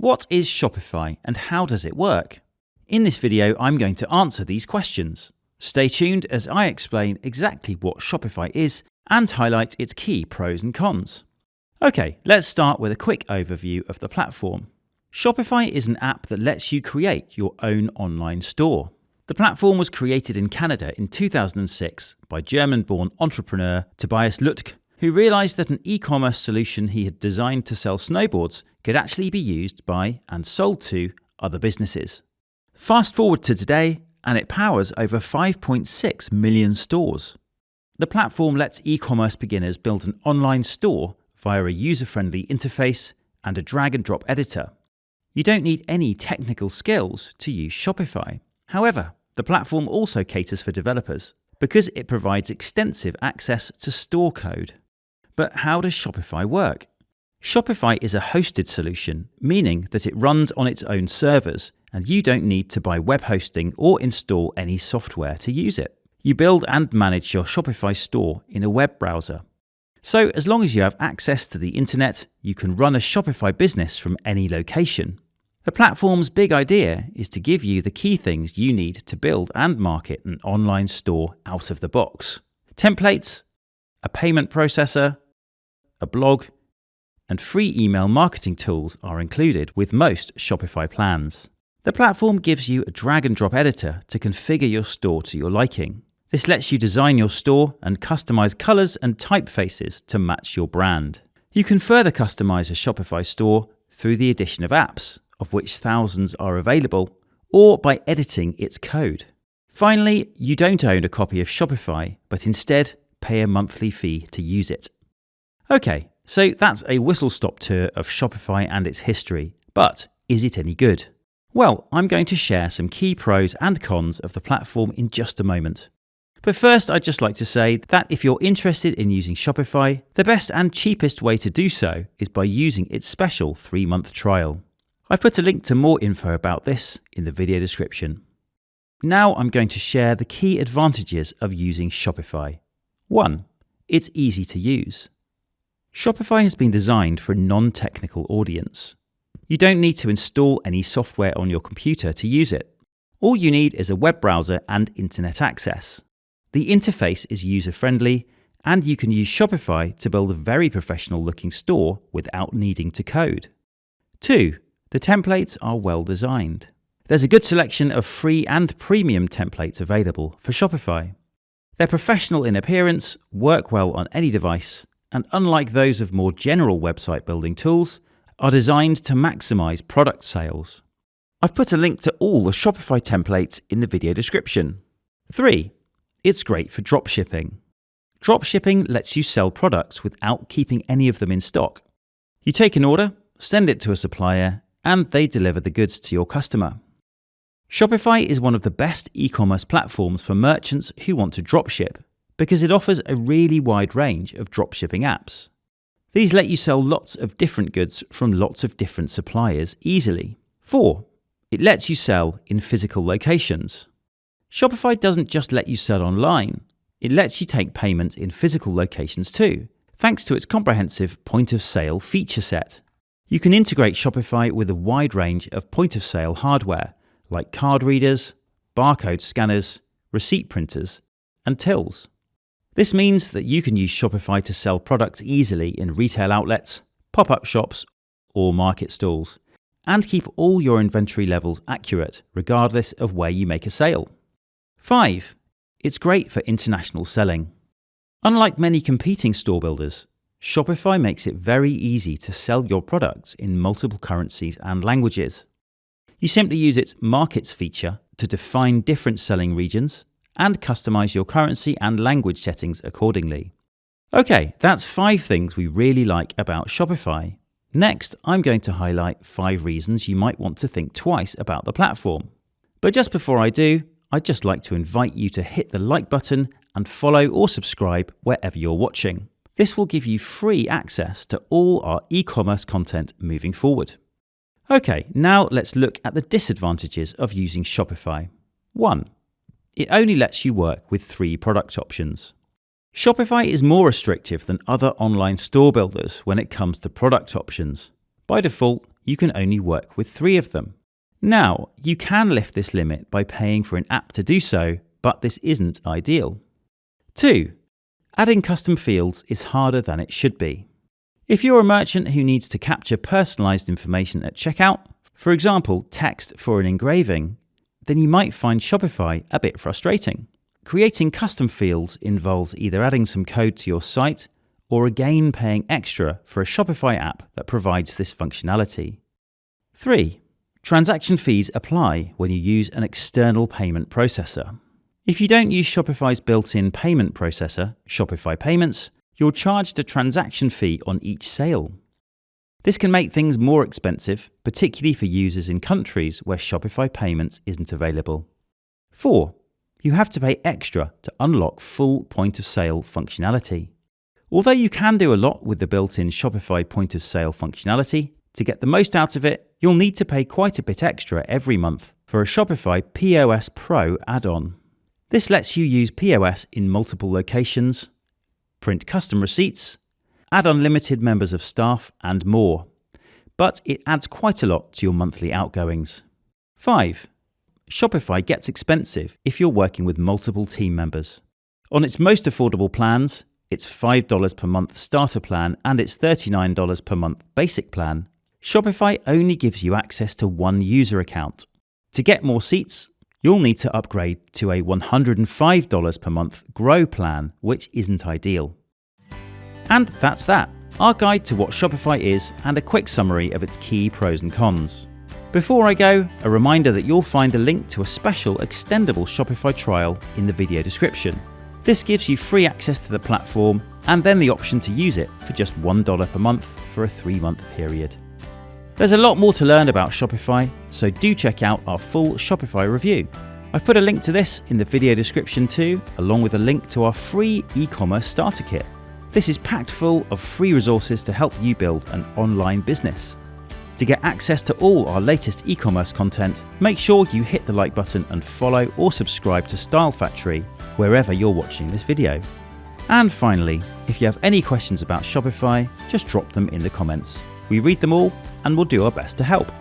What is Shopify and how does it work? In this video, I'm going to answer these questions. Stay tuned as I explain exactly what Shopify is and highlight its key pros and cons. Okay, let's start with a quick overview of the platform. Shopify is an app that lets you create your own online store. The platform was created in Canada in 2006 by German-born entrepreneur Tobias Lutke, who realized that an e-commerce solution he had designed to sell snowboards could actually be used by and sold to other businesses. Fast forward to today, and it powers over 5.6 million stores. The platform lets e-commerce beginners build an online store via a user-friendly interface and a drag-and-drop editor. You don't need any technical skills to use Shopify. However, the platform also caters for developers because it provides extensive access to store code. But how does Shopify work? Shopify is a hosted solution, meaning that it runs on its own servers and you don't need to buy web hosting or install any software to use it. You build and manage your Shopify store in a web browser. So as long as you have access to the internet, you can run a Shopify business from any location. The platform's big idea is to give you the key things you need to build and market an online store out of the box. Templates, a payment processor, a blog, and free email marketing tools are included with most Shopify plans. The platform gives you a drag-and-drop editor to configure your store to your liking. This lets you design your store and customize colors and typefaces to match your brand. You can further customize a Shopify store through the addition of apps, of which thousands are available, or by editing its code. Finally, you don't own a copy of Shopify, but instead pay a monthly fee to use it. Okay, so that's a whistle-stop tour of Shopify and its history, but is it any good? Well, I'm going to share some key pros and cons of the platform in just a moment. But first, I'd just like to say that if you're interested in using Shopify, the best and cheapest way to do so is by using its special 3-month trial. I've put a link to more info about this in the video description. Now I'm going to share the key advantages of using Shopify. 1. It's easy to use. Shopify has been designed for a non-technical audience. You don't need to install any software on your computer to use it. All you need is a web browser and internet access. The interface is user-friendly, and you can use Shopify to build a very professional-looking store without needing to code. 2. The templates are well designed. There's a good selection of free and premium templates available for Shopify. They're professional in appearance, work well on any device, and unlike those of more general website building tools, are designed to maximize product sales. I've put a link to all the Shopify templates in the video description. 3. It's great for dropshipping. Dropshipping lets you sell products without keeping any of them in stock. You take an order, send it to a supplier, and they deliver the goods to your customer. Shopify is one of the best e-commerce platforms for merchants who want to dropship because it offers a really wide range of dropshipping apps. These let you sell lots of different goods from lots of different suppliers easily. 4. It lets you sell in physical locations. Shopify doesn't just let you sell online, it lets you take payment in physical locations too, thanks to its comprehensive point-of-sale feature set. You can integrate Shopify with a wide range of point-of-sale hardware, like card readers, barcode scanners, receipt printers, and tills. This means that you can use Shopify to sell products easily in retail outlets, pop-up shops, or market stalls, and keep all your inventory levels accurate regardless of where you make a sale. 5. It's great for international selling. Unlike many competing store builders, Shopify makes it very easy to sell your products in multiple currencies and languages. You simply use its Markets feature to define different selling regions and customize your currency and language settings accordingly. Okay, that's 5 things we really like about Shopify. Next, I'm going to highlight 5 reasons you might want to think twice about the platform. But just before I do, I'd just like to invite you to hit the like button and follow or subscribe wherever you're watching. This will give you free access to all our e-commerce content moving forward. Okay, now let's look at the disadvantages of using Shopify. 1. It only lets you work with 3 product options. Shopify is more restrictive than other online store builders when it comes to product options. By default, you can only work with 3 of them. Now, you can lift this limit by paying for an app to do so, but this isn't ideal. 2. Adding custom fields is harder than it should be. If you're a merchant who needs to capture personalized information at checkout, for example, text for an engraving, then you might find Shopify a bit frustrating. Creating custom fields involves either adding some code to your site or again paying extra for a Shopify app that provides this functionality. 3. Transaction fees apply when you use an external payment processor. If you don't use Shopify's built-in payment processor, Shopify Payments, you're charged a transaction fee on each sale. This can make things more expensive, particularly for users in countries where Shopify Payments isn't available. 4. You have to pay extra to unlock full point-of-sale functionality. Although you can do a lot with the built-in Shopify point-of-sale functionality, to get the most out of it, you'll need to pay quite a bit extra every month for a Shopify POS Pro add-on. This lets you use POS in multiple locations, print custom receipts, add unlimited members of staff, and more. But it adds quite a lot to your monthly outgoings. 5. Shopify gets expensive if you're working with multiple team members. On its most affordable plans, its $5 per month starter plan and its $39 per month basic plan, Shopify only gives you access to one user account. To get more seats, you'll need to upgrade to a $105 per month Grow plan, which isn't ideal. And that's that, our guide to what Shopify is and a quick summary of its key pros and cons. Before I go, a reminder that you'll find a link to a special extendable Shopify trial in the video description. This gives you free access to the platform and then the option to use it for just $1 per month for a 3-month period. There's a lot more to learn about Shopify, so do check out our full Shopify review. I've put a link to this in the video description too, along with a link to our free e-commerce starter kit. This is packed full of free resources to help you build an online business. To get access to all our latest e-commerce content, make sure you hit the like button and follow or subscribe to Style Factory wherever you're watching this video. And finally, if you have any questions about Shopify, just drop them in the comments. We read them all and we'll do our best to help.